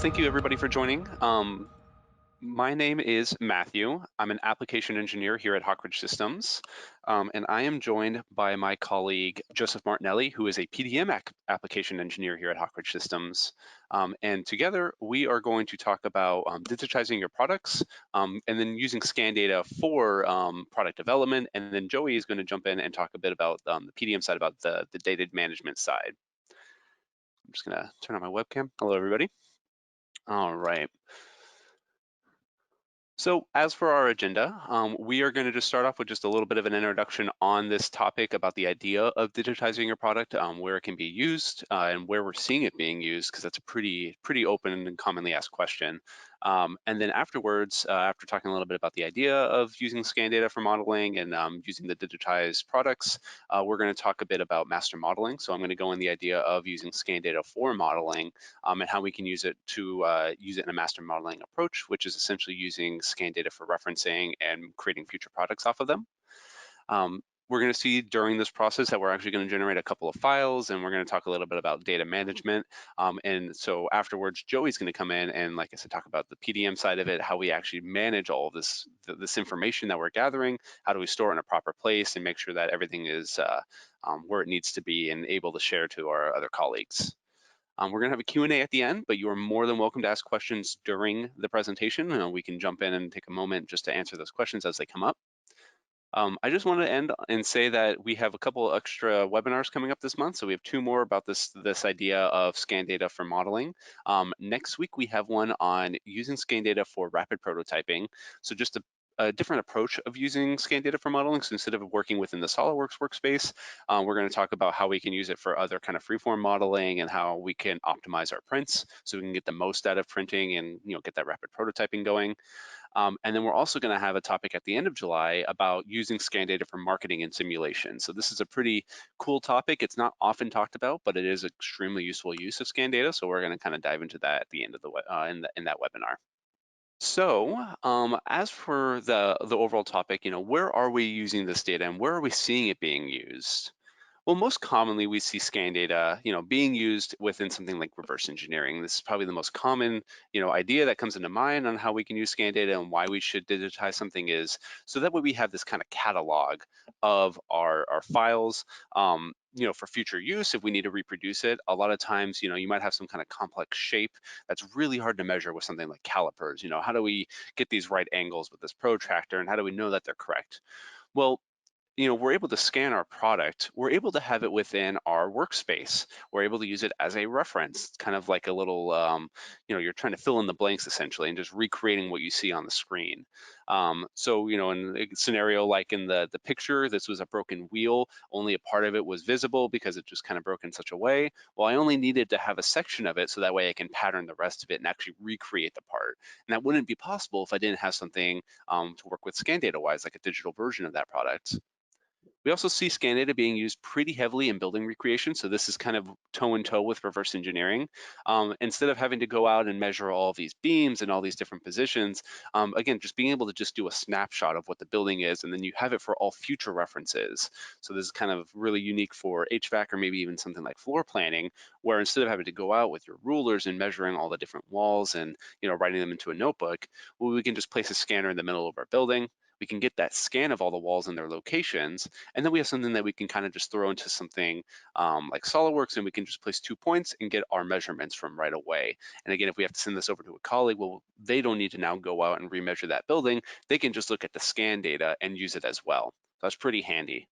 thank you everybody for joining. My name is Matthew. I'm an application engineer here at Hawkridge Systems, and I am joined by my colleague Joseph Martinelli, who is a PDM application engineer here at Hawkridge Systems. And together we are going to talk about digitizing your products and then using scan data for product development. And then Joey is going to jump in and talk a bit about the PDM side, about the data management side. I'm just going to turn on my webcam. Hello, everybody. All right. So as for our agenda, we are going to just start off with just a little bit of an introduction on this topic about the idea of digitizing your product, where it can be used, and where we're seeing it being used, because that's a pretty open and commonly asked question. And then afterwards, after talking a little bit about the idea of using scan data for modeling and using the digitized products, we're going to talk a bit about master modeling. So I'm going to go in the idea of using scan data for modeling and how we can use it to use it in a master modeling approach, which is essentially using scan data for referencing and creating future products off of them. We're going to see during this process that we're actually going to generate a couple of files, and we're going to talk a little bit about data management. And so afterwards, Joey's going to come in and, like I said, talk about the PDM side of it, how we actually manage all of this information that we're gathering, how do we store it in a proper place and make sure that everything is where it needs to be and able to share to our other colleagues. We're going to have a Q&A at the end, but you are more than welcome to ask questions during the presentation. We can jump in and take a moment just to answer those questions as they come up. I just want to end and say that we have a couple extra webinars coming up this month. So we have two more about this idea of scan data for modeling. Next week, we have one on using scan data for rapid prototyping. So just a different approach of using scan data for modeling. So instead of working within the Solidworks workspace, we're going to talk about how we can use it for other kind of freeform modeling and how we can optimize our prints so we can get the most out of printing and get that rapid prototyping going. And then we're also going to have a topic at the end of July about using scan data for marketing and simulation. So this is a pretty cool topic. It's not often talked about, but it is extremely useful use of scan data. So we're going to kind of dive into that at the end of the in that webinar. So as for the overall topic, where are we using this data and where are we seeing it being used? Well, most commonly we see scan data, being used within something like reverse engineering. This is probably the most common, idea that comes into mind on how we can use scan data and why we should digitize something is so that way we have this kind of catalog of our files, for future use if we need to reproduce it. A lot of times, you might have some kind of complex shape that's really hard to measure with something like calipers. How do we get these right angles with this protractor and how do we know that they're correct? Well, we're able to scan our product. We're able to have it within our workspace. We're able to use it as a reference, kind of like a little, you're trying to fill in the blanks essentially and just recreating what you see on the screen. So, in a scenario like in the picture, this was a broken wheel. Only a part of it was visible because it just kind of broke in such a way. Well, I only needed to have a section of it so that way I can pattern the rest of it and actually recreate the part. And that wouldn't be possible if I didn't have something to work with scan data wise, like a digital version of that product. We also see scan data being used pretty heavily in building recreation. So this is kind of toe in toe with reverse engineering. Instead of having to go out and measure all these beams and all these different positions, again, just being able to just do a snapshot of what the building is, and then you have it for all future references. So this is kind of really unique for HVAC or maybe even something like floor planning, where instead of having to go out with your rulers and measuring all the different walls and writing them into a notebook, well, we can just place a scanner in the middle of our building. We can get that scan of all the walls and their locations, and then we have something that we can kind of just throw into something like SolidWorks, and we can just place 2 points and get our measurements from right away. And again, if we have to send this over to a colleague, well, they don't need to now go out and remeasure that building. They can just look at the scan data and use it as well. So that's pretty handy.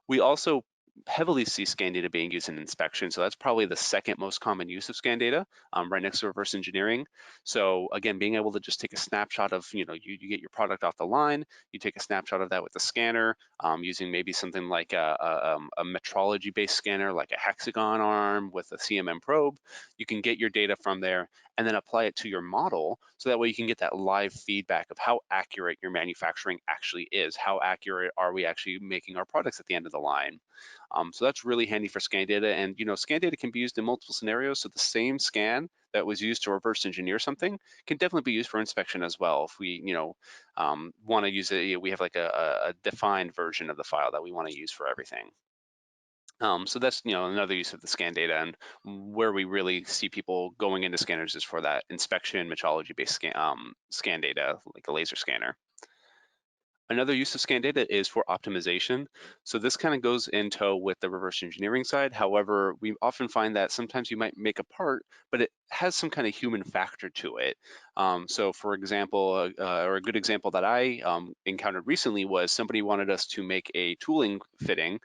We also heavily see scan data being used in inspection. So that's probably the second most common use of scan data, right next to reverse engineering. So again, being able to just take a snapshot of, you get your product off the line, you take a snapshot of that with the scanner, using maybe something like a metrology-based scanner, like a hexagon arm with a CMM probe. You can get your data from there and then apply it to your model. So that way you can get that live feedback of how accurate your manufacturing actually is. How accurate are we actually making our products at the end of the line? So that's really handy for scan data. And scan data can be used in multiple scenarios. So the same scan that was used to reverse engineer something can definitely be used for inspection as well. If we, want to use it, we have like a defined version of the file that we want to use for everything. So that's another use of the scan data, and where we really see people going into scanners is for that inspection metrology-based scan data, like a laser scanner. Another use of scan data is for optimization. So this kind of goes in tow with the reverse engineering side. However, we often find that sometimes you might make a part, but it has some kind of human factor to it. So for example, or a good example that I encountered recently was somebody wanted us to make a tooling fitting,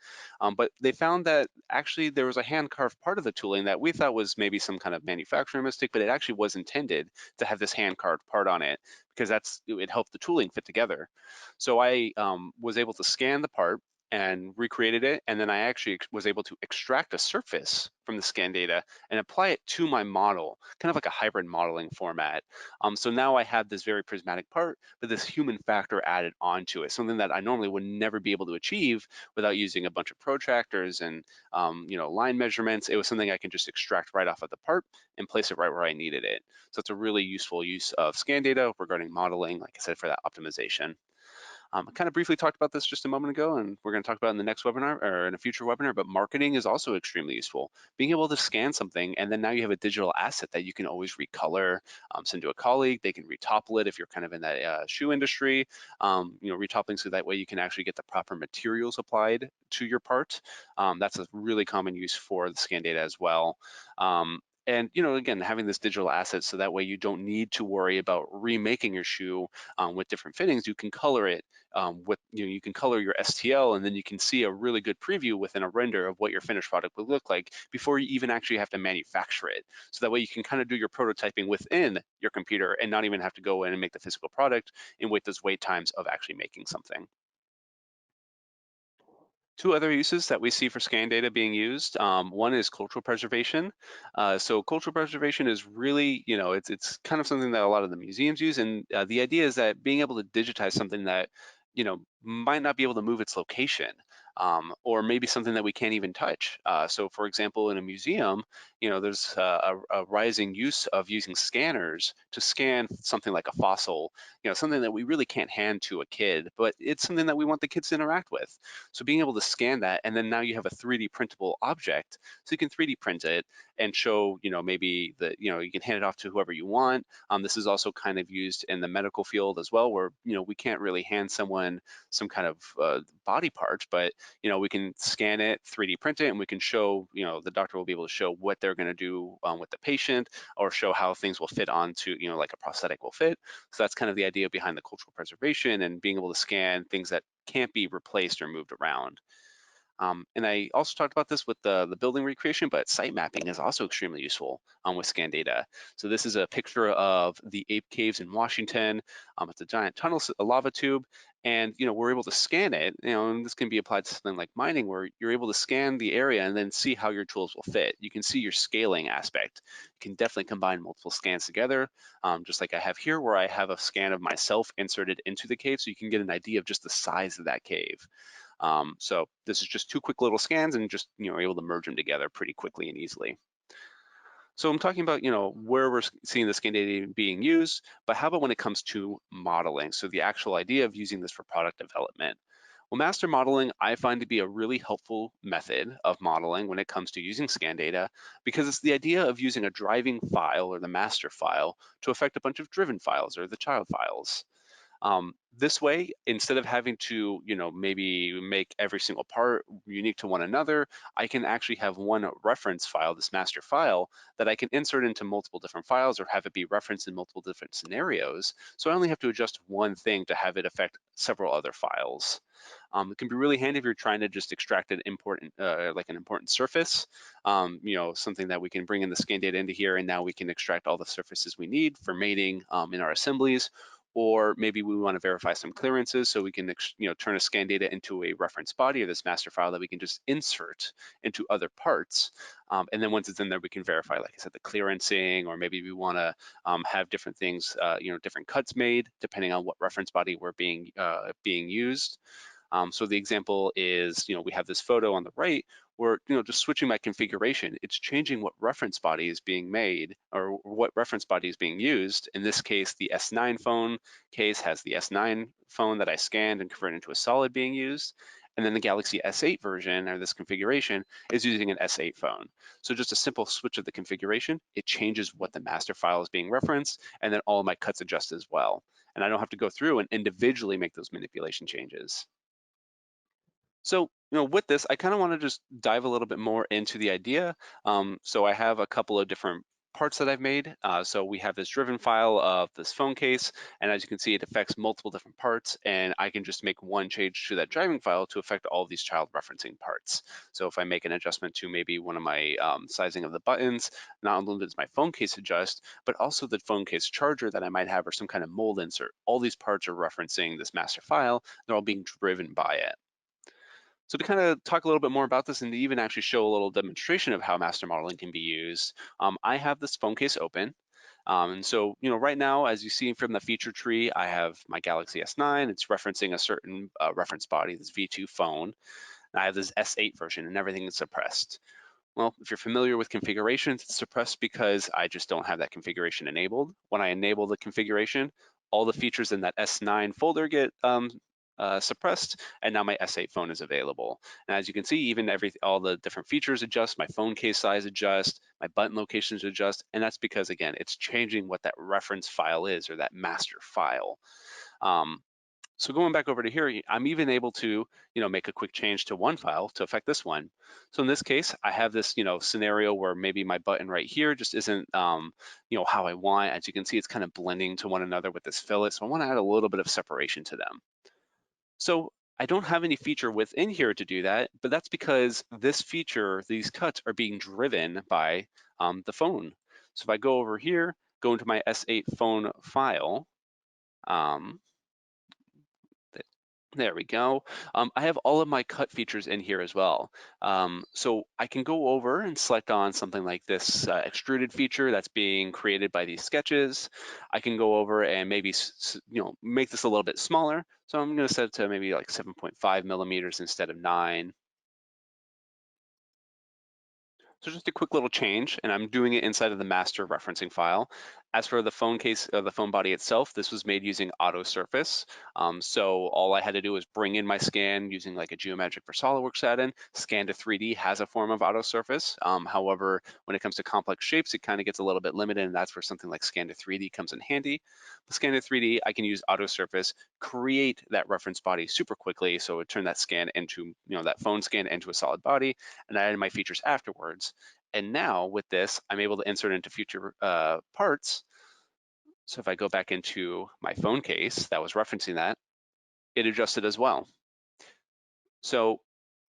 but they found that actually there was a hand carved part of the tooling that we thought was maybe some kind of manufacturing mistake, but it actually was intended to have this hand carved part on it because it helped the tooling fit together. So I was able to scan the part and recreated it, and then I actually was able to extract a surface from the scan data and apply it to my model, kind of like a hybrid modeling format. So now I have this very prismatic part, but this human factor added onto it, something that I normally would never be able to achieve without using a bunch of protractors and line measurements. It was something I can just extract right off of the part and place it right where I needed it. So it's a really useful use of scan data regarding modeling, like I said, for that optimization. I kind of briefly talked about this just a moment ago, and we're going to talk about it in the next webinar or in a future webinar, but marketing is also extremely useful. Being able to scan something, and then now you have a digital asset that you can always recolor, send to a colleague, they can retopple it if you're kind of in that shoe industry, retoppling so that way you can actually get the proper materials applied to your part. That's a really common use for the scan data as well. And again, having this digital asset so that way you don't need to worry about remaking your shoe with different fittings. You can color it with you can color your STL, and then you can see a really good preview within a render of what your finished product would look like before you even actually have to manufacture it. So that way you can kind of do your prototyping within your computer and not even have to go in and make the physical product and wait those wait times of actually making something. Two other uses that we see for scan data being used. One is cultural preservation. So cultural preservation is really, it's kind of something that a lot of the museums use, and the idea is that being able to digitize something that, might not be able to move its location, or maybe something that we can't even touch. So, for example, in a museum, there's a rising use of using scanners to scan something like a fossil, something that we really can't hand to a kid, but it's something that we want the kids to interact with. So being able to scan that, and then now you have a 3D printable object, so you can 3D print it and show, maybe you can hand it off to whoever you want. This is also kind of used in the medical field as well, where we can't really hand someone some kind of body part, but we can scan it, 3D print it, and we can show, the doctor will be able to show what they're going to do with the patient, or show how things will fit onto, like a prosthetic will fit. So that's kind of the idea behind the cultural preservation and being able to scan things that can't be replaced or moved around. And I also talked about this with the building recreation, but site mapping is also extremely useful with scan data. So this is a picture of the ape caves in Washington. It's a giant tunnel, a lava tube, and we're able to scan it. And this can be applied to something like mining, where you're able to scan the area and then see how your tools will fit. You can see your scaling aspect. You can definitely combine multiple scans together, just like I have here, where I have a scan of myself inserted into the cave, so you can get an idea of just the size of that cave. So this is just two quick little scans, and just able to merge them together pretty quickly and easily. So I'm talking about where we're seeing the scan data being used, but how about when it comes to modeling? So the actual idea of using this for product development. Well, master modeling I find to be a really helpful method of modeling when it comes to using scan data, because it's the idea of using a driving file or the master file to affect a bunch of driven files or the child files. This way, instead of having to, maybe make every single part unique to one another, I can actually have one reference file, this master file, that I can insert into multiple different files or have it be referenced in multiple different scenarios. So I only have to adjust one thing to have it affect several other files. It can be really handy if you're trying to just extract an important, like an important surface, something that we can bring in the scan data into here, and now we can extract all the surfaces we need for mating in our assemblies. Or maybe we want to verify some clearances, so we can turn a scan data into a reference body or this master file that we can just insert into other parts. And then once it's in there, we can verify, like I said, the clearancing, or maybe we want to have different things, different cuts made depending on what reference body we're being used. So the example is, we have this photo on the right where, just switching my configuration, it's changing what reference body is being made, or what reference body is being used. In this case, the S9 phone case has the S9 phone that I scanned and converted into a solid being used. And then the Galaxy S8 version, or this configuration, is using an S8 phone. So just a simple switch of the configuration, it changes what the master file is being referenced, and then all of my cuts adjust as well. And I don't have to go through and individually make those manipulation changes. So, with this, I kind of want to just dive a little bit more into the idea. So I have a couple of different parts that I've made. So we have this driven file of this phone case, and as you can see, it affects multiple different parts, and I can just make one change to that driving file to affect all of these child referencing parts. So if I make an adjustment to maybe one of my sizing of the buttons, not only does my phone case adjust, but also the phone case charger that I might have or some kind of mold insert. All these parts are referencing this master file. They're all being driven by it. So to kind of talk a little bit more about this and to even actually show a little demonstration of how master modeling can be used, I have this phone case open. And so, right now, as you see from the feature tree, I have my Galaxy S9. It's referencing a certain reference body, this V2 phone. And I have this S8 version and everything is suppressed. Well, if you're familiar with configurations, it's suppressed because I just don't have that configuration enabled. When I enable the configuration, all the features in that S9 folder get suppressed, and now my S8 phone is available. And as you can see, even all the different features adjust, my phone case size adjust, my button locations adjust, and that's because, again, it's changing what that reference file is or that master file. So going back over to here, I'm even able to, make a quick change to one file to affect this one. So in this case, I have this, scenario where maybe my button right here just isn't, how I want. As you can see, it's kind of blending to one another with this fillet. So I want to add a little bit of separation to them. So I don't have any feature within here to do that, but that's because this feature, these cuts are being driven by the phone. So if I go over here, go into my S8 phone file, um, there we go. I have all of my cut features in here as well. So I can go over and select on something like this extruded feature that's being created by these sketches. I can go over and maybe make this a little bit smaller. So I'm going to set it to maybe like 7.5 millimeters instead of 9. So just a quick little change, and I'm doing it inside of the master referencing file. As for the phone case, the phone body itself, this was made using auto surface. So all I had to do was bring in my scan using like a geometric for SolidWorks add-in. Scan to 3D has a form of auto surface. However, when it comes to complex shapes, it kind of gets a little bit limited, and that's where something like scan to 3D comes in handy. But scan to 3D, I can use auto surface, create that reference body super quickly. So it turn that scan into, that phone scan into a solid body, and I added my features afterwards. And now with this, I'm able to insert into future parts. So if I go back into my phone case that was referencing that, it adjusted as well. So,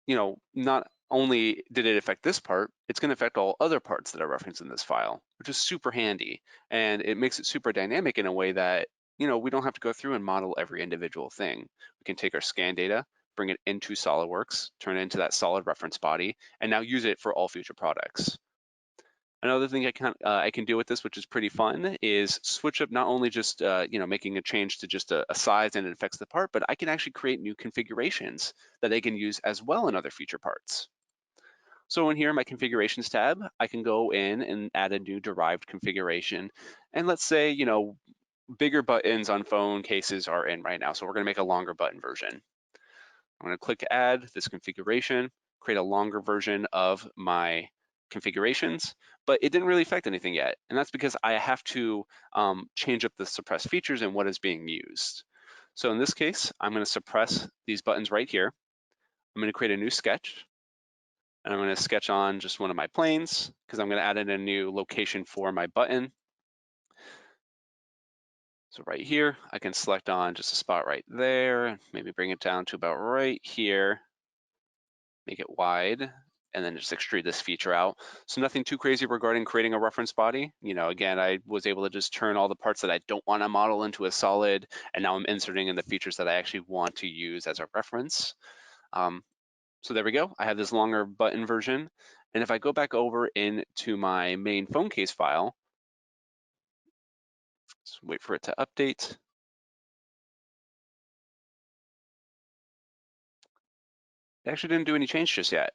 not only did it affect this part, it's going to affect all other parts that are referenced in this file, which is super handy. And it makes it super dynamic in a way that, we don't have to go through and model every individual thing. We can take our scan data, bring it into SolidWorks, turn it into that solid reference body, and now use it for all future products. Another thing I can do with this, which is pretty fun, is switch up not only just making a change to just a size and it affects the part, but I can actually create new configurations that I can use as well in other feature parts. So in here, my configurations tab, I can go in and add a new derived configuration. And let's say, bigger buttons on phone cases are in right now. So we're gonna make a longer button version. I'm going to click add this configuration, create a longer version of my configurations, but it didn't really affect anything yet. And that's because I have to change up the suppressed features and what is being used. So in this case, I'm going to suppress these buttons right here. I'm going to create a new sketch, and I'm going to sketch on just one of my planes because I'm going to add in a new location for my button. So right here, I can select on just a spot right there, maybe bring it down to about right here, make it wide, and then just extrude this feature out. So nothing too crazy regarding creating a reference body. Again, I was able to just turn all the parts that I don't want to model into a solid, and now I'm inserting in the features that I actually want to use as a reference. So there we go. I have this longer button version. And if I go back over into my main phone case file, just wait for it to update. It actually didn't do any change just yet.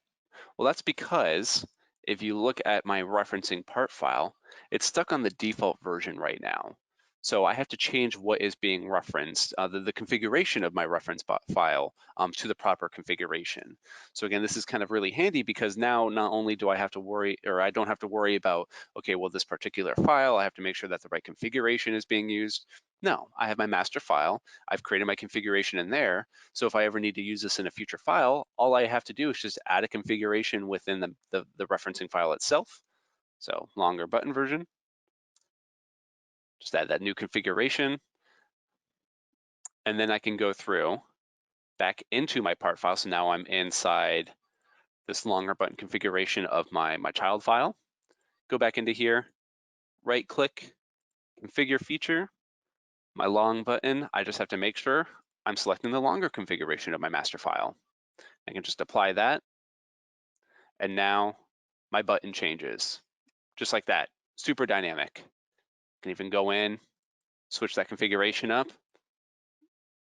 Well, that's because if you look at my referencing part file, it's stuck on the default version right now. So I have to change what is being referenced, the configuration of my reference file to the proper configuration. So again, this is kind of really handy because now not only do I have to worry, or I don't have to worry about, okay, well, this particular file, I have to make sure that the right configuration is being used. No, I have my master file. I've created my configuration in there. So if I ever need to use this in a future file, all I have to do is just add a configuration within the referencing file itself. So longer button version, just add that new configuration. And then I can go through back into my part file. So now I'm inside this longer button configuration of my child file. Go back into here, right click, configure feature, my long button. I just have to make sure I'm selecting the longer configuration of my master file. I can just apply that. And now my button changes just like that, super dynamic. Can even go in, switch that configuration up,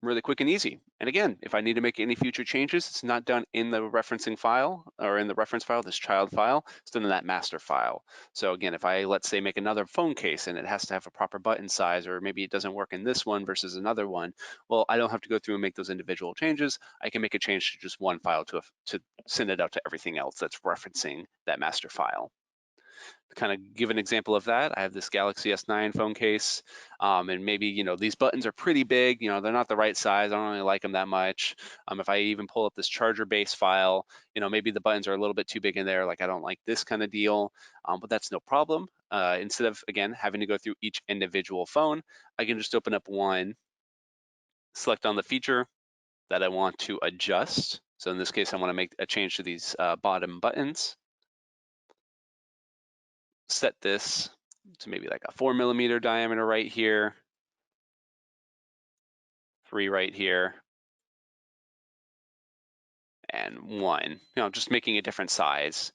really quick and easy. And again, if I need to make any future changes, it's not done in the referencing file or in the reference file, this child file, it's done in that master file. So again, if I, let's say, make another phone case and it has to have a proper button size, or maybe it doesn't work in this one versus another one, well, I don't have to go through and make those individual changes. I can make a change to just one file to send it out to everything else that's referencing that master file. To kind of give an example of that, I have this Galaxy S9 phone case, and maybe, these buttons are pretty big, they're not the right size, I don't really like them that much. If I even pull up this charger base file, maybe the buttons are a little bit too big in there, like I don't like this kind of deal, but that's no problem. Instead of, again, having to go through each individual phone, I can just open up one, select on the feature that I want to adjust. So in this case, I want to make a change to these bottom buttons. Set this to maybe like a 4mm diameter right here, 3 right here, and 1. Just making a different size.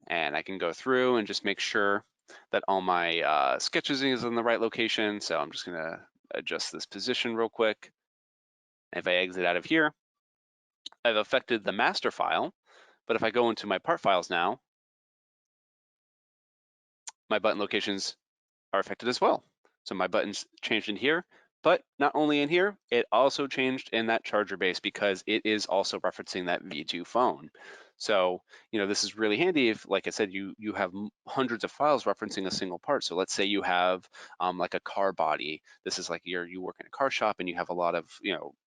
And I can go through and just make sure that all my sketches is in the right location. So I'm just gonna adjust this position real quick. If I exit out of here, I've affected the master file. But if I go into my part files now, my button locations are affected as well. So my buttons changed in here, but not only in here, it also changed in that charger base because it is also referencing that V2 phone. So, this is really handy if, like I said, you have hundreds of files referencing a single part. So let's say you have like a car body. This is like you work in a car shop and you have a lot of,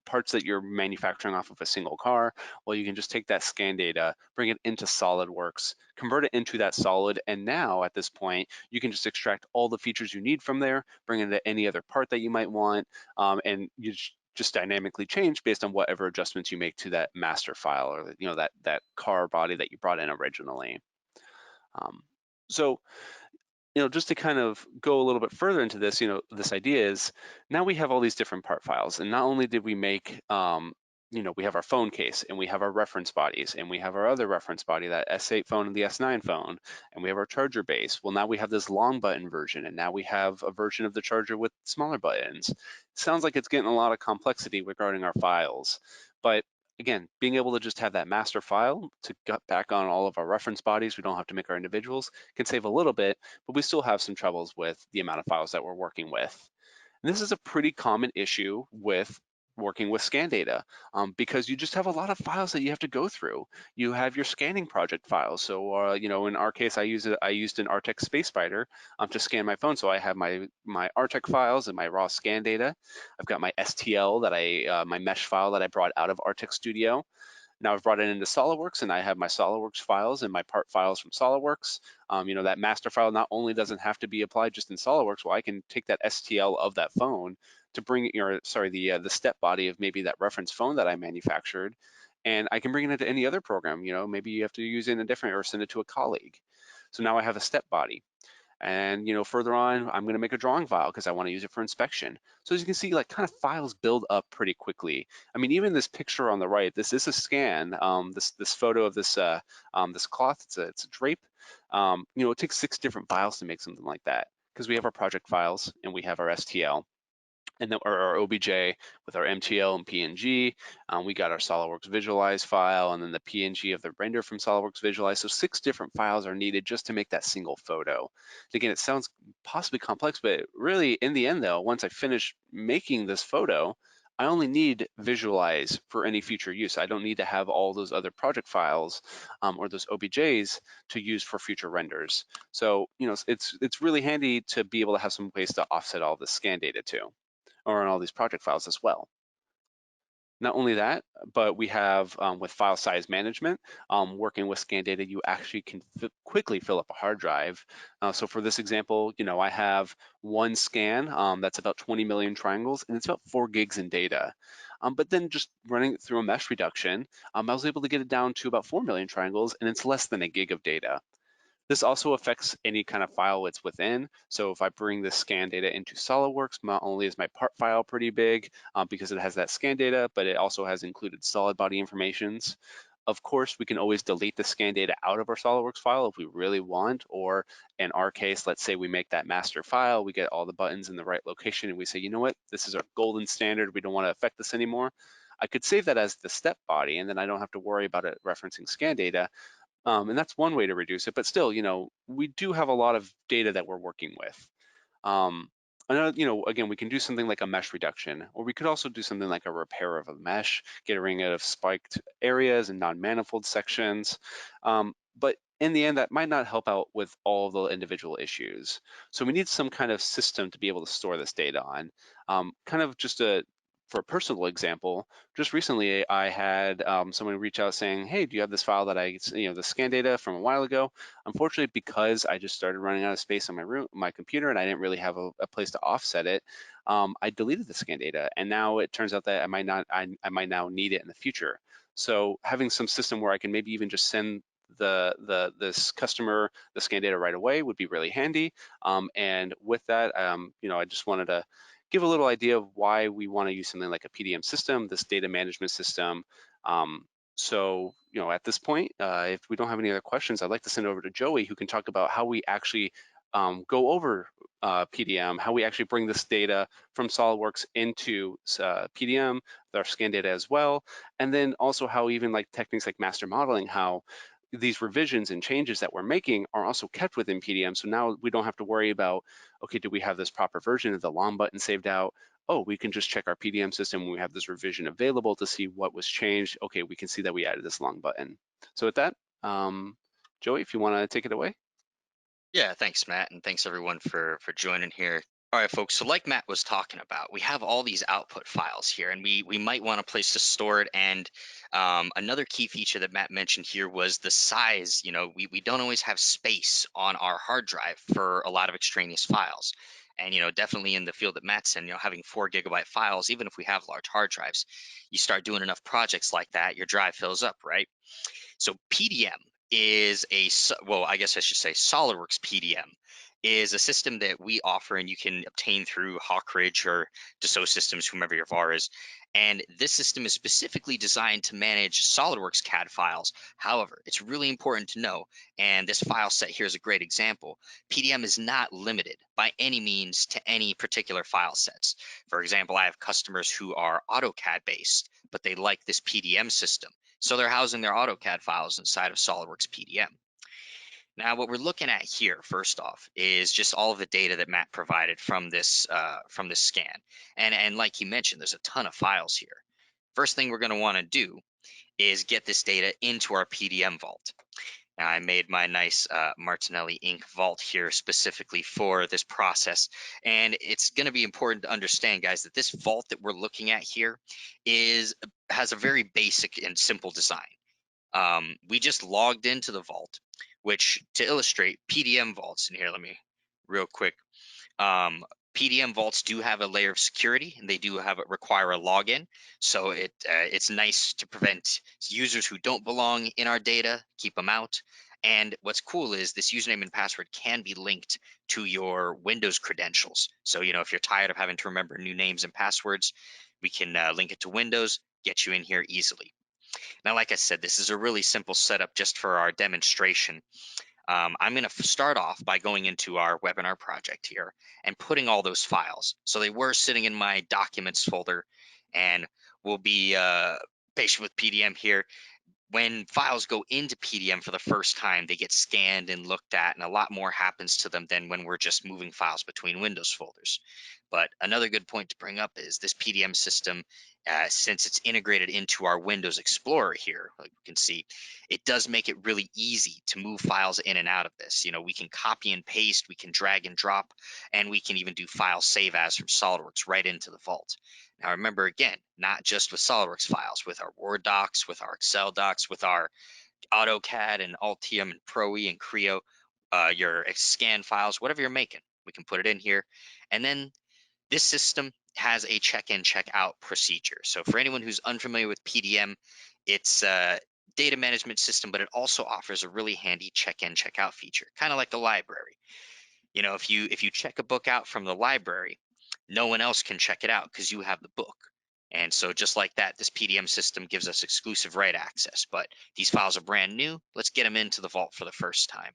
parts that you're manufacturing off of a single car. Well, you can just take that scan data, bring it into SolidWorks, convert it into that solid, and now at this point, you can just extract all the features you need from there, bring it into any other part that you might want, and you just dynamically change based on whatever adjustments you make to that master file, or that car body that you brought in originally. So just to kind of go a little bit further into this, this idea is now we have all these different part files, and not only did we make, we have our phone case, and we have our reference bodies, and we have our other reference body, that S8 phone and the S9 phone, and we have our charger base. Well, now we have this long button version, and now we have a version of the charger with smaller buttons. It sounds like it's getting a lot of complexity regarding our files, but again, being able to just have that master file to gut back on all of our reference bodies, we don't have to make our individuals, can save a little bit, but we still have some troubles with the amount of files that we're working with. And this is a pretty common issue with working with scan data because you just have a lot of files that you have to go through. You have your scanning project files. So, in our case, I used an Artec Space Spider to scan my phone. So I have my Artec files and my raw scan data. I've got my STL my mesh file that I brought out of Artec Studio. Now I've brought it into SolidWorks, and I have my SolidWorks files and my part files from SolidWorks. That master file not only doesn't have to be applied just in SolidWorks, well, I can take that STL of that phone to bring it, the step body of maybe that reference phone that I manufactured, and I can bring it into any other program. Maybe you have to use it in a different or send it to a colleague. So now I have a step body. And further on, I'm going to make a drawing file because I want to use it for inspection. So as you can see, like kind of files build up pretty quickly. I mean, even this picture on the right, this is a scan. This photo of this this cloth, it's a drape. It takes 6 different files to make something like that because we have our project files and we have our STL. and then our OBJ with our MTL and PNG. We got our SolidWorks Visualize file, and then the PNG of the render from SolidWorks Visualize. So 6 different files are needed just to make that single photo. Again, it sounds possibly complex, but really in the end though, once I finish making this photo, I only need Visualize for any future use. I don't need to have all those other project files or those OBJs to use for future renders. So, it's really handy to be able to have some place to offset all the scan data to, or in all these project files as well. Not only that, but we have with file size management, working with scan data, you actually can quickly fill up a hard drive. So for this example, I have one scan that's about 20 million triangles, and it's about 4 gigs in data. But then just running it through a mesh reduction, I was able to get it down to about 4 million triangles, and it's less than a gig of data. This also affects any kind of file it's within. So if I bring the scan data into SolidWorks, not only is my part file pretty big because it has that scan data, but it also has included solid body informations. Of course, we can always delete the scan data out of our SolidWorks file if we really want, or in our case, let's say we make that master file, we get all the buttons in the right location, and we say, you know what, this is our golden standard, we don't want to affect this anymore. I could save that as the step body, and then I don't have to worry about it referencing scan data. And that's one way to reduce it, but still, we do have a lot of data that we're working with. Um, again, we can do something like a mesh reduction, or we could also do something like a repair of a mesh, getting rid of spiked areas and non-manifold sections. But in the end, that might not help out with all the individual issues. So we need some kind of system to be able to store this data on. Kind of just for a personal example, just recently I had someone reach out saying, hey, do you have this file that the scan data from a while ago? Unfortunately, because I just started running out of space on my computer, and I didn't really have a place to offset it, I deleted the scan data, and now it turns out that I might now need it in the future. So having some system where I can maybe even just send this customer the scan data right away would be really handy. And with that, I just wanted to give a little idea of why we want to use something like a PDM system, this data management system. So, at this point, if we don't have any other questions, I'd like to send over to Joey, who can talk about how we actually go over PDM, how we actually bring this data from SolidWorks into PDM, with our scan data as well, and then also how even like techniques like master modeling, how these revisions and changes that we're making are also kept within PDM. So now we don't have to worry about, okay, do we have this proper version of the long button saved out? Oh, we can just check our PDM system when we have this revision available to see what was changed. Okay, we can see that we added this long button. So with that, Joey, if you want to take it away. Yeah, thanks, Matt, and thanks everyone for joining here. All right, folks. So, like Matt was talking about, we have all these output files here, and we might want a place to store it. And another key feature that Matt mentioned here was the size. We don't always have space on our hard drive for a lot of extraneous files. And definitely in the field that Matt's in, having 4 GB files, even if we have large hard drives, you start doing enough projects like that, your drive fills up, right? So PDM is well, I guess I should say SolidWorks PDM is a system that we offer and you can obtain through Hawkridge or Dassault Systems, whomever your VAR is. And this system is specifically designed to manage SolidWorks CAD files. However, it's really important to know, and this file set here is a great example, PDM is not limited by any means to any particular file sets. For example, I have customers who are AutoCAD based, but they like this PDM system. So they're housing their AutoCAD files inside of SolidWorks PDM. Now, what we're looking at here, first off, is just all of the data that Matt provided from this scan, and like he mentioned, there's a ton of files here. First thing we're going to want to do is get this data into our PDM vault. Now, I made my nice Martinelli ink vault here specifically for this process, and it's going to be important to understand, guys, that this vault that we're looking at here is has a very basic and simple design. We just logged into the vault, which to illustrate PDM vaults in here, let me real quick. Um, PDM vaults do have a layer of security, and they do require a login. So it's nice to prevent users who don't belong in our data, keep them out. And what's cool is this username and password can be linked to your Windows credentials. So if you're tired of having to remember new names and passwords, we can link it to Windows, get you in here easily. Now, like I said, this is a really simple setup just for our demonstration. I'm going to start off by going into our webinar project here and putting all those files. So they were sitting in my documents folder, and we'll be patient with PDM here. When files go into PDM for the first time, they get scanned and looked at, and a lot more happens to them than when we're just moving files between Windows folders. But another good point to bring up is this PDM system, since it's integrated into our Windows Explorer here, like you can see, it does make it really easy to move files in and out of this. We can copy and paste, we can drag and drop, and we can even do file save as from SolidWorks right into the vault. Now, remember again, not just with SolidWorks files, with our Word docs, with our Excel docs, with our AutoCAD and Altium and Pro E and Creo, your scan files, whatever you're making, we can put it in here. And then this system has a check-in, check-out procedure. So for anyone who's unfamiliar with PDM, it's a data management system, but it also offers a really handy check-in, check-out feature, kind of like the library. If you check a book out from the library, no one else can check it out because you have the book. And so just like that, this PDM system gives us exclusive write access. But these files are brand new. Let's get them into the vault for the first time.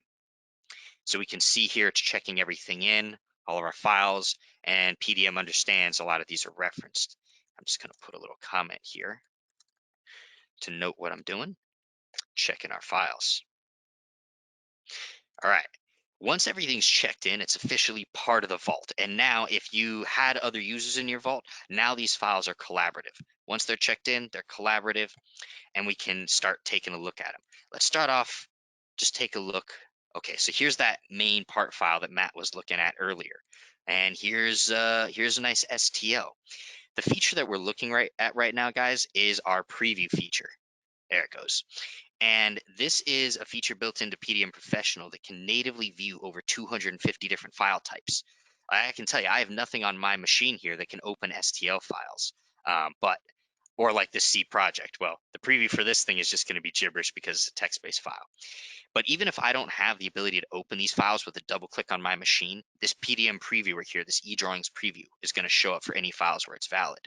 So we can see here it's checking everything in, all of our files, and PDM understands a lot of these are referenced. I'm just going to put a little comment here to note what I'm doing, checking our files. All right. Once everything's checked in, it's officially part of the vault. And now if you had other users in your vault, now these files are collaborative. Once they're checked in, they're collaborative, and we can start taking a look at them. Let's start off, just take a look. Okay, so here's that main part file that Matt was looking at earlier. And here's a nice STL. The feature that we're looking at right now, guys, is our preview feature. There it goes. And this is a feature built into PDM Professional that can natively view over 250 different file types. I can tell you, I have nothing on my machine here that can open STL files, or like this C project. Well, the preview for this thing is just going to be gibberish because it's a text-based file. But even if I don't have the ability to open these files with a double click on my machine, this PDM previewer here, this eDrawings preview, is going to show up for any files where it's valid.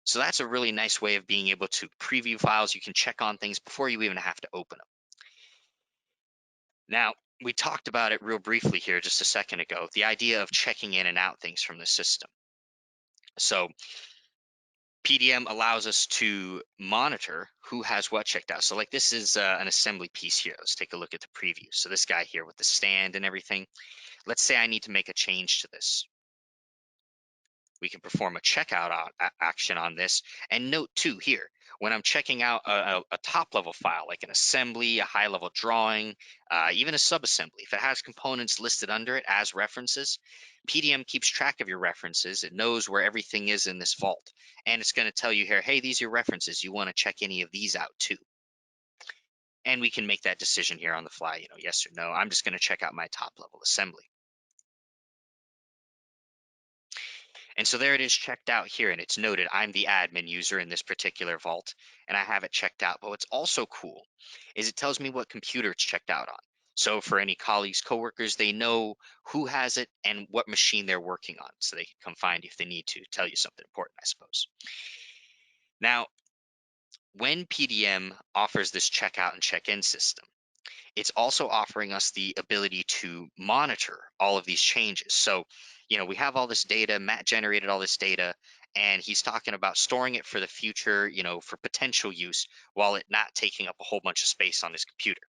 So that's a really nice way of being able to preview files. You can check on things before you even have to open them. Now, we talked about it real briefly here just a second ago, the idea of checking in and out things from the system. So PDM allows us to monitor who has what checked out. So like this is an assembly piece here. Let's take a look at the preview. So this guy here with the stand and everything, let's say I need to make a change to this. We can perform a checkout action on this. And note too here, when I'm checking out a top level file, like an assembly, a high level drawing, even a subassembly, if it has components listed under it as references, PDM keeps track of your references. It knows where everything is in this vault. And it's going to tell you here, hey, these are your references. You want to check any of these out too. And we can make that decision here on the fly, yes or no. I'm just going to check out my top level assembly. And so there it is checked out here, and it's noted I'm the admin user in this particular vault, and I have it checked out. But what's also cool is it tells me what computer it's checked out on. So for any colleagues, coworkers, they know who has it and what machine they're working on, so they can come find you if they need to tell you something important, I suppose. Now, when PDM offers this checkout and check-in system, it's also offering us the ability to monitor all of these changes. So, we have all this data, Matt generated all this data, and he's talking about storing it for the future, for potential use while it not taking up a whole bunch of space on his computer.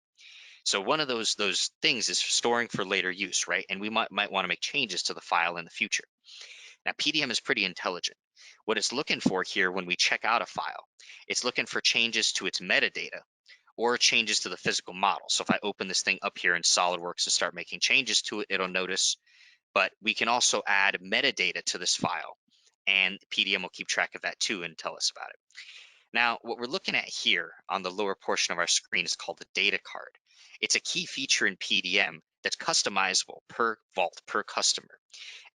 So one of those things is storing for later use, right? And we might want to make changes to the file in the future. Now, PDM is pretty intelligent. What it's looking for here when we check out a file, it's looking for changes to its metadata or changes to the physical model. So if I open this thing up here in SolidWorks and start making changes to it, it'll notice. But we can also add metadata to this file, and PDM will keep track of that too and tell us about it. Now, what we're looking at here on the lower portion of our screen is called the data card. It's a key feature in PDM that's customizable per vault, per customer.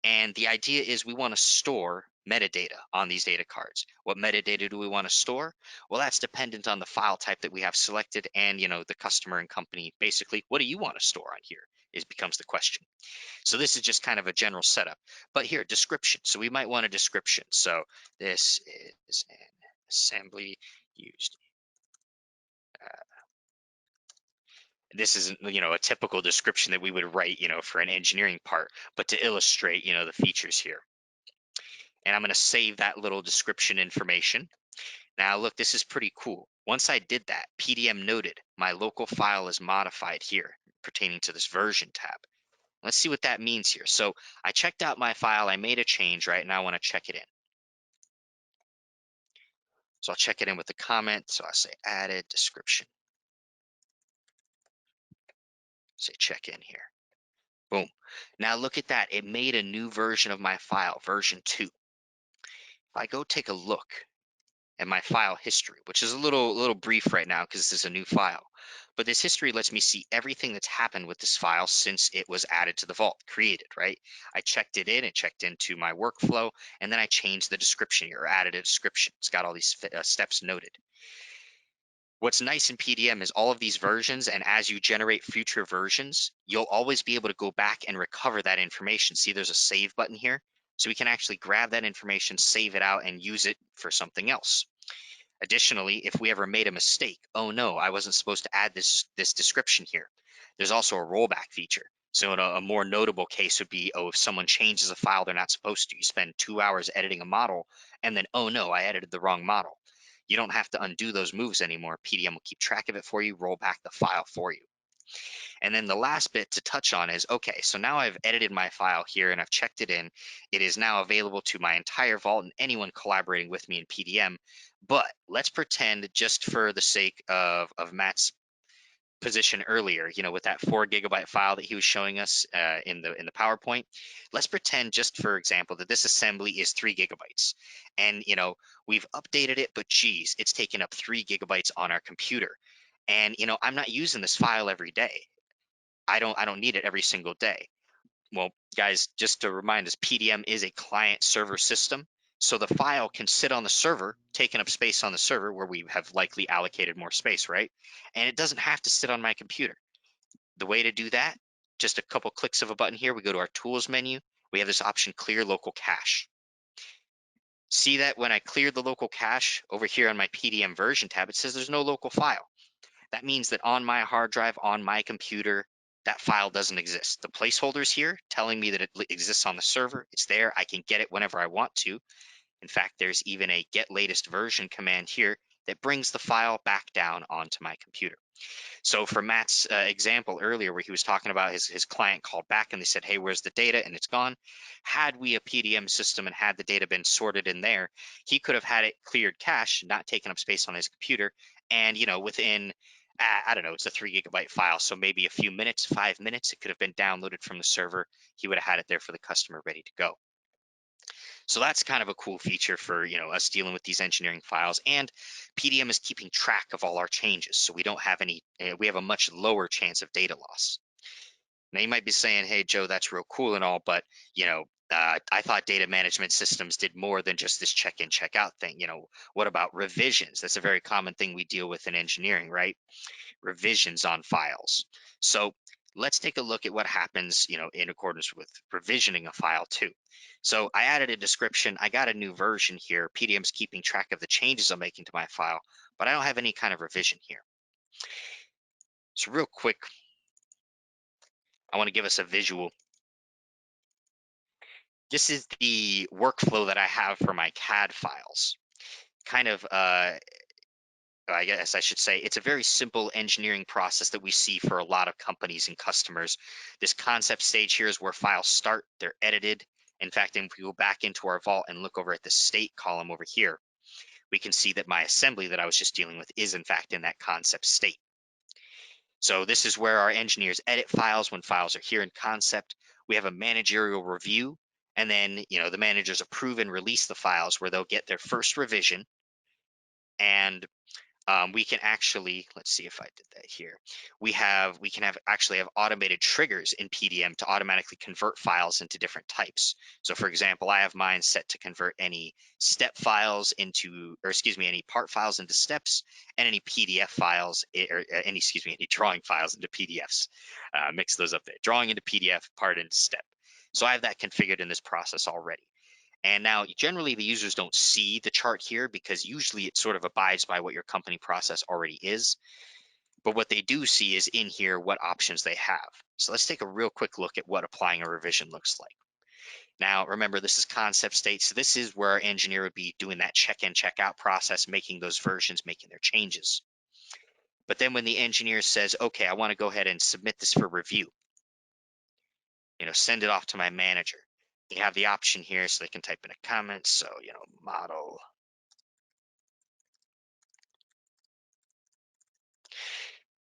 And the idea is we want to store metadata on these data cards. What metadata do we want to store? Well, that's dependent on the file type that we have selected and, the customer and company. Basically, what do you want to store on here becomes the question. So this is just kind of a general setup. But here, description. So we might want a description. So this is an assembly used This isn't, a typical description that we would write, for an engineering part, but to illustrate, the features here. And I'm going to save that little description information. Now, look, this is pretty cool. Once I did that, PDM noted my local file is modified here pertaining to this version tab. Let's see what that means here. So I checked out my file, I made a change, right? And I want to check it in. So I'll check it in with a comment. So I say added description. Say check in here. Boom. Now look at that. It made a new version of my file, version 2. If I go take a look at my file history, which is a little brief right now because this is a new file. But this history lets me see everything that's happened with this file since it was added to the vault, created, right? I checked it in, it checked into my workflow, and then I changed the description here or added a description. It's got all these steps noted. What's nice in PDM is all of these versions, and as you generate future versions, you'll always be able to go back and recover that information. See, there's a save button here. So we can actually grab that information, save it out, and use it for something else. Additionally, if we ever made a mistake, oh no, I wasn't supposed to add this description here. There's also a rollback feature. So in a more notable case would be, oh, if someone changes a file they're not supposed to, you spend 2 hours editing a model, and then, oh no, I edited the wrong model. You don't have to undo those moves anymore. PDM will keep track of it for you, roll back the file for you. And then the last bit to touch on is, okay, so now I've edited my file here and I've checked it in. It is now available to my entire vault and anyone collaborating with me in PDM. But let's pretend, just for the sake of Matt's position earlier, with that 4 GB file that he was showing us in the PowerPoint, let's pretend, just for example, that this assembly is 3 GB. And we've updated it, but geez, it's taken up 3 GB on our computer. And I'm not using this file every day. I don't need it every single day. Well, guys, just to remind us, PDM is a client server system. So the file can sit on the server, taking up space on the server where we have likely allocated more space, right? And it doesn't have to sit on my computer. The way to do that, just a couple clicks of a button here, we go to our tools menu. We have this option, clear local cache. See that when I cleared the local cache over here on my PDM version tab, it says there's no local file. That means that on my hard drive, on my computer, that file doesn't exist. The placeholder's here telling me that it exists on the server. It's there. I can get it whenever I want to. In fact, there's even a get latest version command here that brings the file back down onto my computer. So for Matt's example earlier, where he was talking about his client called back and they said, hey, where's the data? And it's gone. Had we a PDM system and had the data been sorted in there, he could have had it cleared cache, not taking up space on his computer. And, within, I don't know, it's a 3 GB file. So maybe a few minutes, 5 minutes, it could have been downloaded from the server. He would have had it there for the customer ready to go. So that's kind of a cool feature for us dealing with these engineering files, and PDM is keeping track of all our changes, so we don't have any. We have a much lower chance of data loss. Now you might be saying, "Hey Joe, that's real cool and all, but I thought data management systems did more than just this check-in, check-out thing. What about revisions? That's a very common thing we deal with in engineering, right? Revisions on files. So let's take a look at what happens, in accordance with revisioning a file too. So I added a description. I got a new version here. PDM's keeping track of the changes I'm making to my file, but I don't have any kind of revision here. So real quick, I want to give us a visual. This is the workflow that I have for my CAD files. Kind of I guess I should say, it's a very simple engineering process that we see for a lot of companies and customers. This concept stage here is where files start, they're edited. In fact, if we go back into our vault and look over at the state column over here, we can see that my assembly that I was just dealing with is in fact in that concept state. So this is where our engineers edit files when files are here in concept. We have a managerial review, and then the managers approve and release the files where they'll get their first revision. And we can actually, let's see if I did that here. We can actually have automated triggers in PDM to automatically convert files into different types. So for example, I have mine set to convert any step files into, or excuse me, any part files into steps, and any PDF files, any drawing files into PDFs. Mix those up there. Drawing into PDF, part into step. So I have that configured in this process already. And now generally the users don't see the chart here because usually it sort of abides by what your company process already is. But what they do see is in here what options they have. So let's take a real quick look at what applying a revision looks like. Now, remember, this is concept state. So this is where our engineer would be doing that check-in, check-out process, making those versions, making their changes. But then when the engineer says, okay, I want to go ahead and submit this for review, send it off to my manager. You have the option here so they can type in a comment. So, model.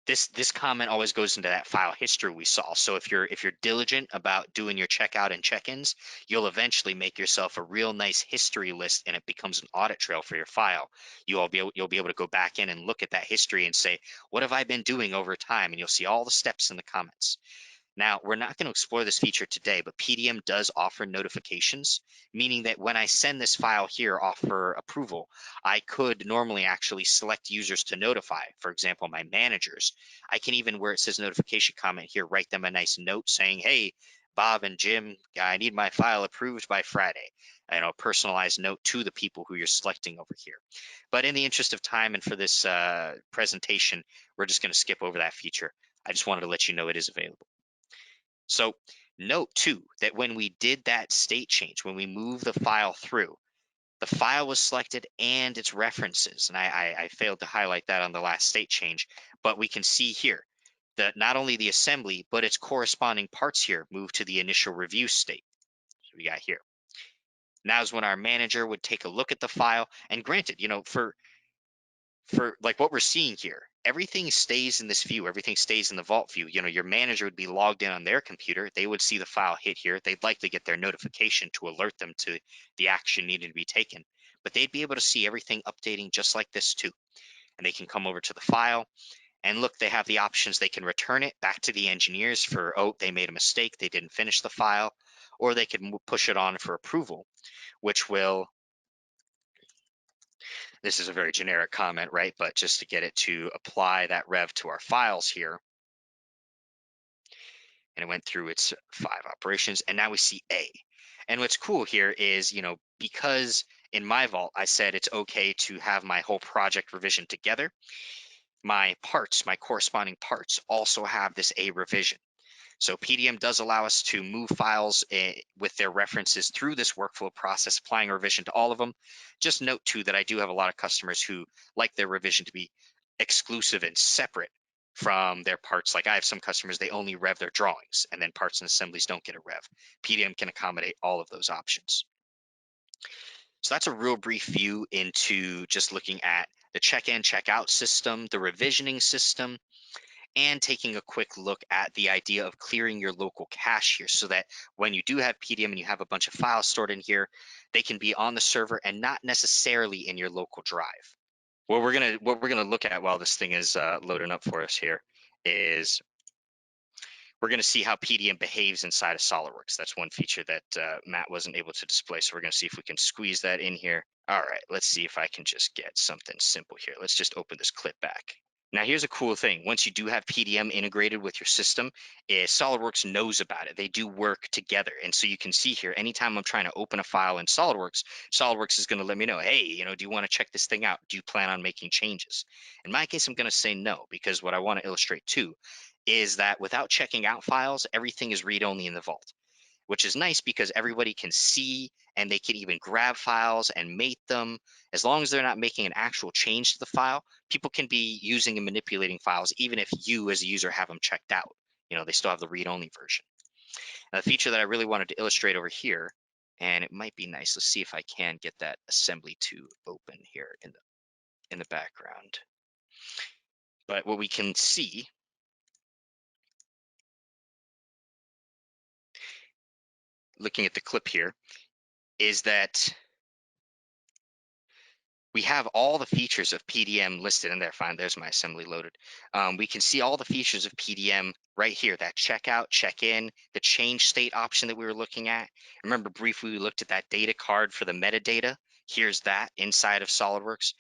This comment always goes into that file history we saw. So if you're diligent about doing your checkout and check-ins, you'll eventually make yourself a real nice history list, and it becomes an audit trail for your file. You'll be able to go back in and look at that history and say, what have I been doing over time? And you'll see all the steps in the comments. Now, we're not going to explore this feature today, but PDM does offer notifications, meaning that when I send this file here off for approval, I could normally actually select users to notify. For example, my managers. I can even, where it says notification comment here, write them a nice note saying, hey, Bob and Jim, I need my file approved by Friday. Personalized note to the people who you're selecting over here. But in the interest of time and for this presentation, we're just going to skip over that feature. I just wanted to let you know it is available. So note too, that when we did that state change, when we moved the file through, the file was selected and its references. And I failed to highlight that on the last state change, but we can see here that not only the assembly, but its corresponding parts here moved to the initial review state. So we got here. Now is when our manager would take a look at the file. And granted, for like what we're seeing here, everything stays in this view, everything stays in the vault view. Your manager would be logged in on their computer, they would see the file hit here, they'd likely get their notification to alert them to the action needed to be taken, but they'd be able to see everything updating just like this too. And they can come over to the file and look, they have the options. They can return it back to the engineers for, oh, they made a mistake, they didn't finish the file, or they could push it on for approval, which will, this is a very generic comment, right? But just to get it to apply that rev to our files here. And it went through its 5 operations. And now we see A. And what's cool here is, because in my vault, I said it's okay to have my whole project revision together. My parts, my corresponding parts also have this A revision. So PDM does allow us to move files with their references through this workflow process, applying a revision to all of them. Just note too that I do have a lot of customers who like their revision to be exclusive and separate from their parts. Like I have some customers, they only rev their drawings, and then parts and assemblies don't get a rev. PDM can accommodate all of those options. So that's a real brief view into just looking at the check-in, check-out system, the revisioning system, and taking a quick look at the idea of clearing your local cache here, so that when you do have PDM and you have a bunch of files stored in here, they can be on the server and not necessarily in your local drive. What we're gonna look at while this thing is loading up for us here is we're going to see how PDM behaves inside of SolidWorks. That's one feature that Matt wasn't able to display. So we're going to see if we can squeeze that in here. All right, let's see if I can just get something simple here. Let's just open this clip back. Now, here's a cool thing. Once you do have PDM integrated with your system, SolidWorks knows about it. They do work together. And so you can see here, anytime I'm trying to open a file in SolidWorks, SolidWorks is going to let me know, hey, do you want to check this thing out? Do you plan on making changes? In my case, I'm going to say no, because what I want to illustrate too is that without checking out files, everything is read-only in the vault, which is nice because everybody can see and they can even grab files and mate them. As long as they're not making an actual change to the file, people can be using and manipulating files even if you as a user have them checked out. They still have the read-only version. Now, the feature that I really wanted to illustrate over here, and it might be nice, let's see if I can get that assembly to open here in the background. But what we can see, looking at the clip here, is that we have all the features of PDM listed in there. Fine, there's my assembly loaded. We can see all the features of PDM right here, that checkout, check-in, the change state option that we were looking at. Remember briefly we looked at that data card for the metadata. Here's that inside of SolidWorks.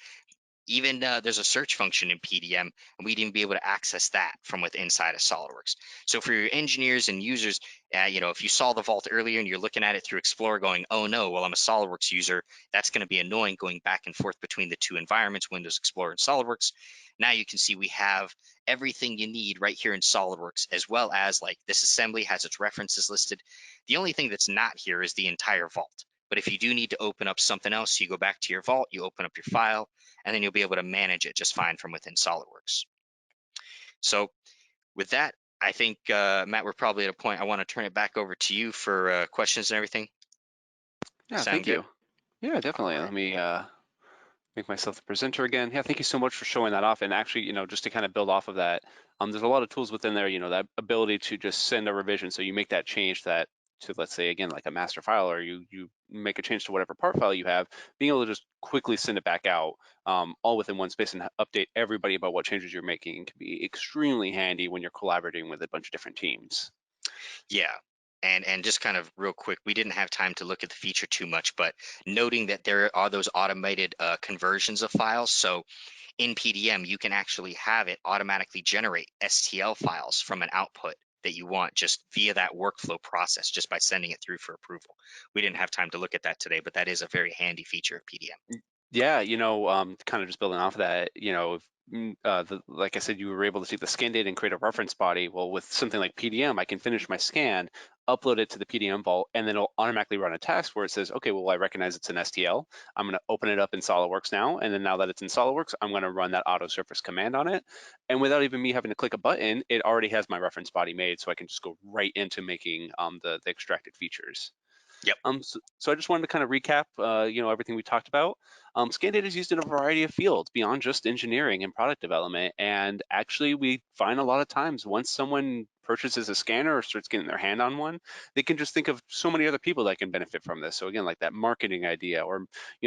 Even there's a search function in PDM, and we'd even be able to access that from within inside of SolidWorks. So for your engineers and users, if you saw the vault earlier and you're looking at it through Explorer, going, "Oh no, well I'm a SolidWorks user," that's going to be annoying going back and forth between the two environments, Windows Explorer and SolidWorks. Now you can see we have everything you need right here in SolidWorks, as well as like this assembly has its references listed. The only thing that's not here is the entire vault. But if you do need to open up something else, you go back to your vault, you open up your file, and then you'll be able to manage it just fine from within SolidWorks. So with that, I think, Matt, we're probably at a point I want to turn it back over to you for questions and everything. Yeah, Sound thank good? you. Yeah, All definitely. right. Let me make myself the presenter again. Yeah, thank you so much for showing that off. And actually, just to kind of build off of that, there's a lot of tools within there, that ability to just send a revision. So you make that change that to, let's say, again, like a master file, or you make a change to whatever part file you have, being able to just quickly send it back out, all within one space, and update everybody about what changes you're making can be extremely handy when you're collaborating with a bunch of different teams. Yeah. And just kind of real quick, we didn't have time to look at the feature too much, but noting that there are those automated conversions of files. So in PDM, you can actually have it automatically generate STL files from an output that you want just via that workflow process, just by sending it through for approval. We didn't have time to look at that today, but that is a very handy feature of PDM. Yeah, kind of just building off of that, like I said, you were able to take the scan data and create a reference body. Well, with something like PDM, I can finish my scan, upload it to the PDM Vault, and then it'll automatically run a task where it says, okay, well, I recognize it's an STL. I'm going to open it up in SolidWorks now, and then now that it's in SolidWorks, I'm going to run that auto surface command on it. And without even me having to click a button, it already has my reference body made, so I can just go right into making the extracted features. Yep. So I just wanted to kind of recap, everything we talked about. Scan data is used in a variety of fields beyond just engineering and product development. And actually, we find a lot of times once someone purchases a scanner or starts getting their hand on one, they can just think of so many other people that can benefit from this. So again, like that marketing idea, or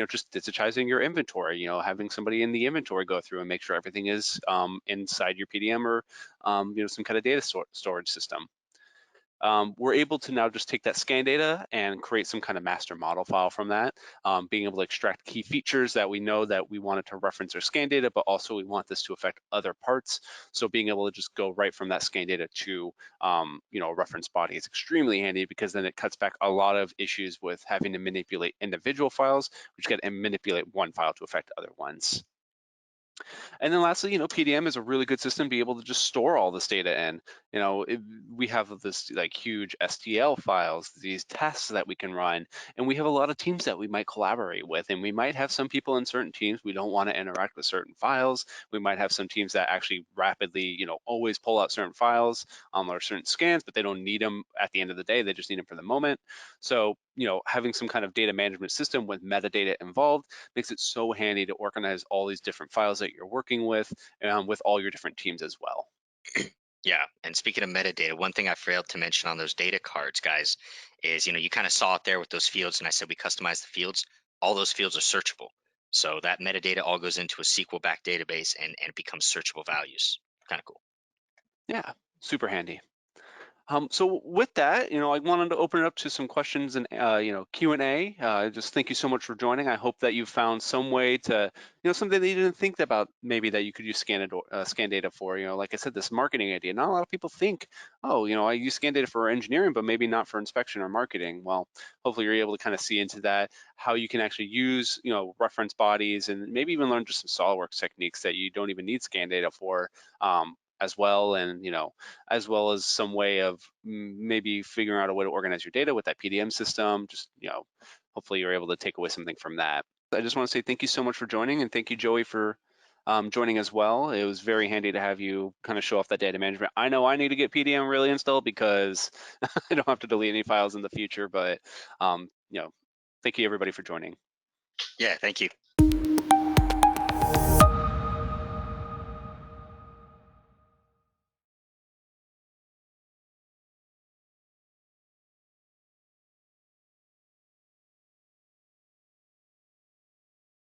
just digitizing your inventory. Having somebody in the inventory go through and make sure everything is inside your PDM, or some kind of data storage system. We're able to now just take that scan data and create some kind of master model file from that, being able to extract key features that we know that we wanted to reference our scan data, but also we want this to affect other parts. So being able to just go right from that scan data to a reference body is extremely handy, because then it cuts back a lot of issues with having to manipulate individual files, which can manipulate one file to affect other ones. And then lastly, PDM is a really good system to be able to just store all this data in. We have this like huge STL files, these tests that we can run, and we have a lot of teams that we might collaborate with, and we might have some people in certain teams we don't want to interact with certain files. We might have some teams that actually rapidly, always pull out certain files, or certain scans, but they don't need them at the end of the day. They just need them for the moment. So, having some kind of data management system with metadata involved makes it so handy to organize all these different files that you're working with all your different teams as well. Yeah, and speaking of metadata, one thing I failed to mention on those data cards, guys, is you kind of saw it there with those fields, and I said we customize the fields. All those fields are searchable, so that metadata all goes into a SQL back database, and it becomes searchable values. Kind of cool. Yeah, super handy. So with that, I wanted to open it up to some questions and Q&A. Just thank you so much for joining. I hope that you found some way to, something that you didn't think about, maybe that you could use scan data for. Like I said, this marketing idea. Not a lot of people think, oh, I use scan data for engineering, but maybe not for inspection or marketing. Well, hopefully you're able to kind of see into that, how you can actually use, reference bodies, and maybe even learn just some SolidWorks techniques that you don't even need scan data for, as well. And as well as some way of maybe figuring out a way to organize your data with that PDM system. Just, hopefully you're able to take away something from that. I just want to say thank you so much for joining, and thank you, Joey, for joining as well. It was very handy to have you kind of show off that data management. I know I need to get PDM really installed, because I don't have to delete any files in the future, but thank you everybody for joining. Yeah, thank you.